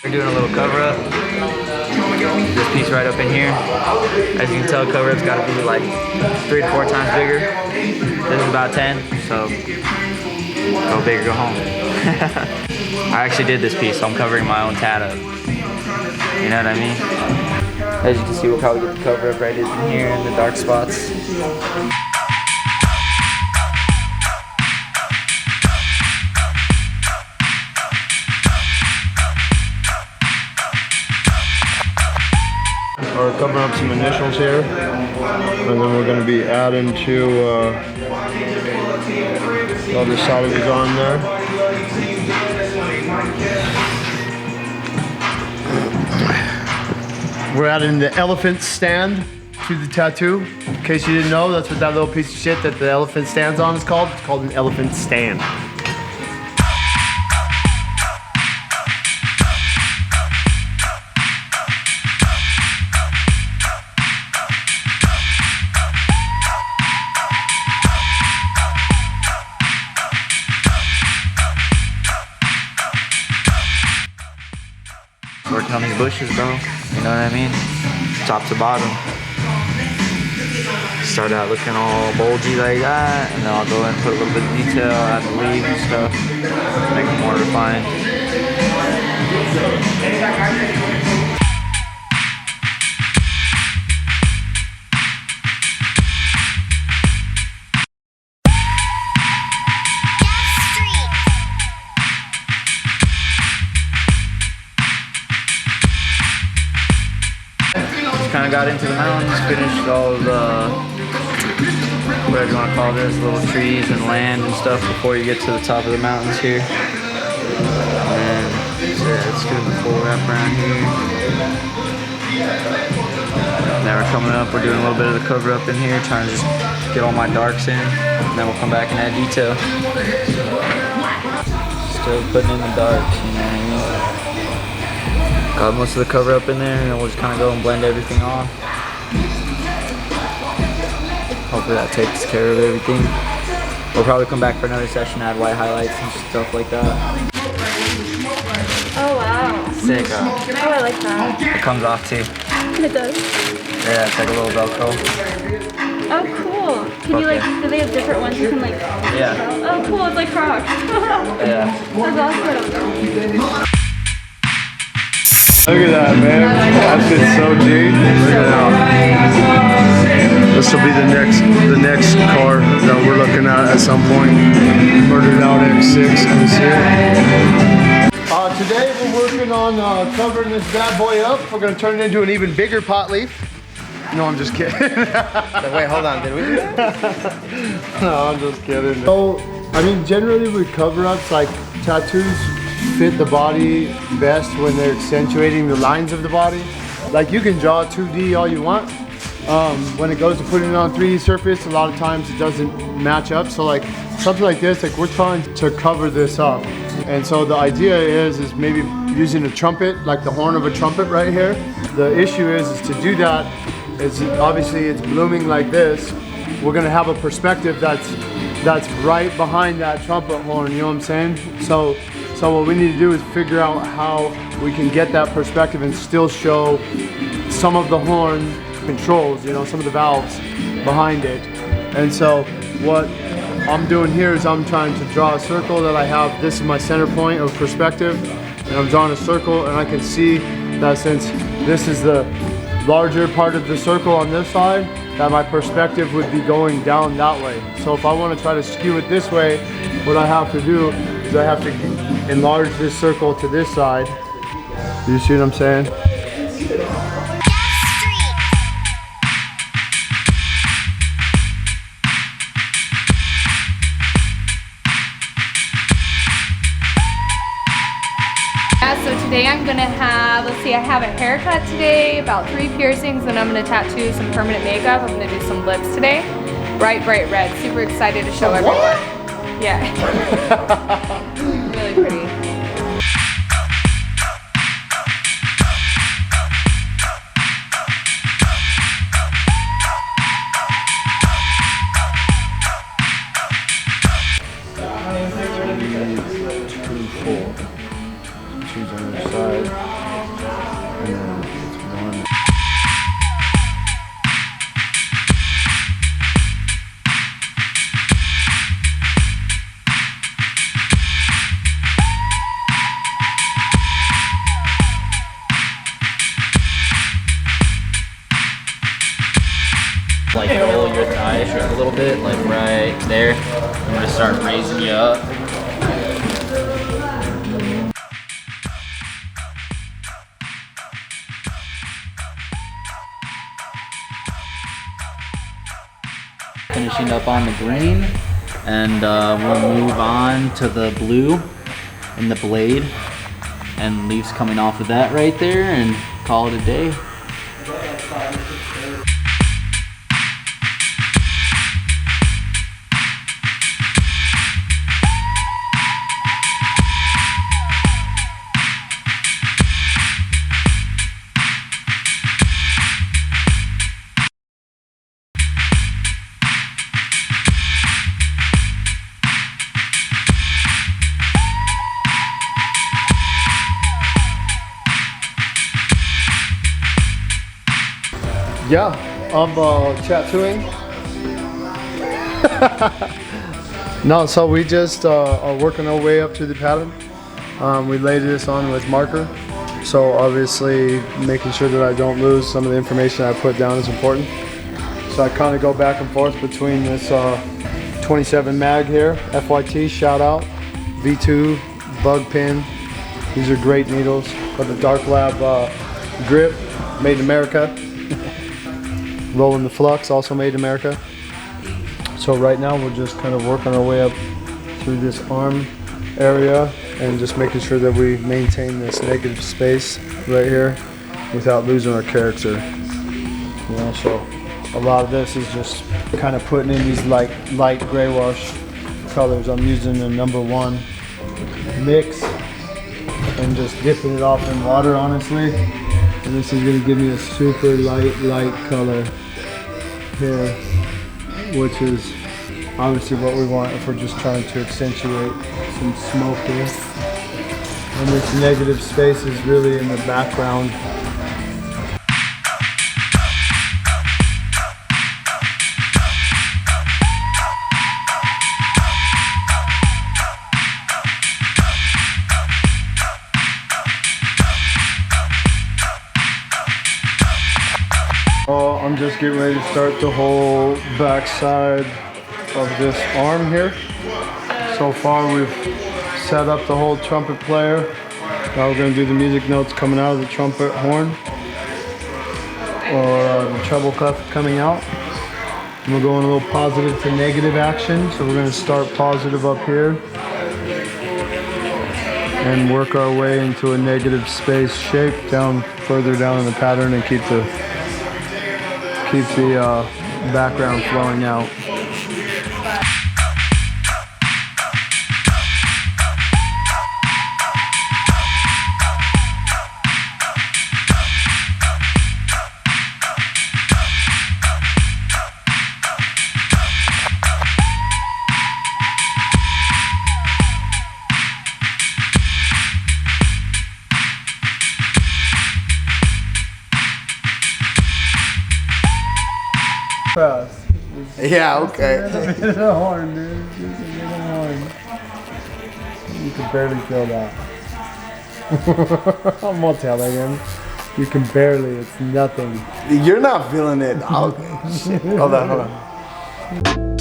We're doing a little cover up. This piece right up in here. As you can tell, cover up's got to be like 3 to 4 times bigger. This is about 10, so go big or go home. I actually did this piece, so I'm covering my own tat up. You know what I mean? As you can see, we'll probably get the cover up right in here in the dark spots. We're covering up some initials here, and then we're going to be adding to the other side of his arm there. We're adding the elephant stand to the tattoo. In case you didn't know, that's what that little piece of shit that the elephant stands on is called. It's called an elephant stand. Working on these bushes, bro. You know what I mean? Top to bottom. Start out looking all bulgy like that, and then I'll go and put a little bit of detail, add the leaves and stuff, make them more refined. Kind of got into the mountains, finished all the, whatever you want to call this, little trees and land and stuff before you get to the top of the mountains here. And so yeah, let's do the full wrap around here. Now we're coming up, we're doing a little bit of the cover up in here, trying to just get all my darks in, and then we'll come back and add detail. Still putting in the darks, you know what I mean? Got most of the cover up in there, and then we'll just kind of go and blend everything off. Hopefully that takes care of everything. We'll probably come back for another session, add white highlights and stuff like that. Oh wow. Sick, Oh, I like that. It comes off too. It does. Yeah, it's like a little Velcro. Oh, cool. Can you like, do they have different ones you can like? Yeah. Oh, cool. It's like Crocs. Yeah. That's awesome. Look at that, man. That fits so deep. Look at that. This will be the next car that we're looking at some point. Murdered Out X6. Can you see it? Today we're working on covering this bad boy up. We're going to turn it into an even bigger pot leaf. No, I'm just kidding. Wait, hold on. Did we do that? No, I'm just kidding. So, I mean, generally with cover-ups, like tattoos fit the body best when they're accentuating the lines of the body. Like you can draw 2D all you want. When it goes to putting it on 3D surface, a lot of times it doesn't match up. So like something like this, like we're trying to cover this up. And so the idea is maybe using a trumpet, like the horn of a trumpet right here. The issue is to do that, obviously it's blooming like this. We're gonna have a perspective that's right behind that trumpet horn, you know what I'm saying? So what we need to do is figure out how we can get that perspective and still show some of the horn controls, you know, some of the valves behind it. And so what I'm doing here is I'm trying to draw a circle that I have. This is my center point of perspective, and I'm drawing a circle, and I can see that since this is the larger part of the circle on this side, that my perspective would be going down that way. So if I want to try to skew it this way, what I have to do is I have to enlarge this circle to this side. Do you see what I'm saying? So today I'm gonna have, let's see, I have a haircut today, about 3 piercings, and I'm gonna tattoo some permanent makeup. I'm gonna do some lips today. Bright red. Super excited to show everyone. Yeah. Really pretty. cheese on the side. And then it's one. Like roll your thighs a little bit, like right there. I'm gonna start raising you up. Finishing up on the green, and we'll move on to the blue and the blade, and leaves coming off of that right there, and call it a day. Yeah, I'm tattooing. No, so we just are working our way up to the pattern. We laid this on with marker. So obviously making sure that I don't lose some of the information I put down is important. So I kind of go back and forth between this 27 mag here, FYT, shout out, V2, bug pin. These are great needles. Got the Dark Lab grip, made in America. Rolling the Flux, also made in America. So right now we're just kind of working our way up through this arm area and just making sure that we maintain this negative space right here without losing our character. You know, so a lot of this is just kind of putting in these light gray wash colors. I'm using the #1 mix and just dipping it off in water, honestly. And this is going to give me a super light color here, which is obviously what we want if we're just trying to accentuate some smoke here. And this negative space is really in the background. I'm just getting ready to start the whole back side of this arm here. So far we've set up the whole trumpet player. Now we're going to do the music notes coming out of the trumpet horn, or the treble clef coming out. And we're going a little positive to negative action. So we're going to start positive up here and work our way into a negative space shape down further down in the pattern and keep the background flowing out. Fast. Yeah, okay. The horn, dude. Just a little horn. You can barely feel that. I'm gonna tell him. You can barely. It's nothing. You're not feeling it. Oh, shit. Hold on.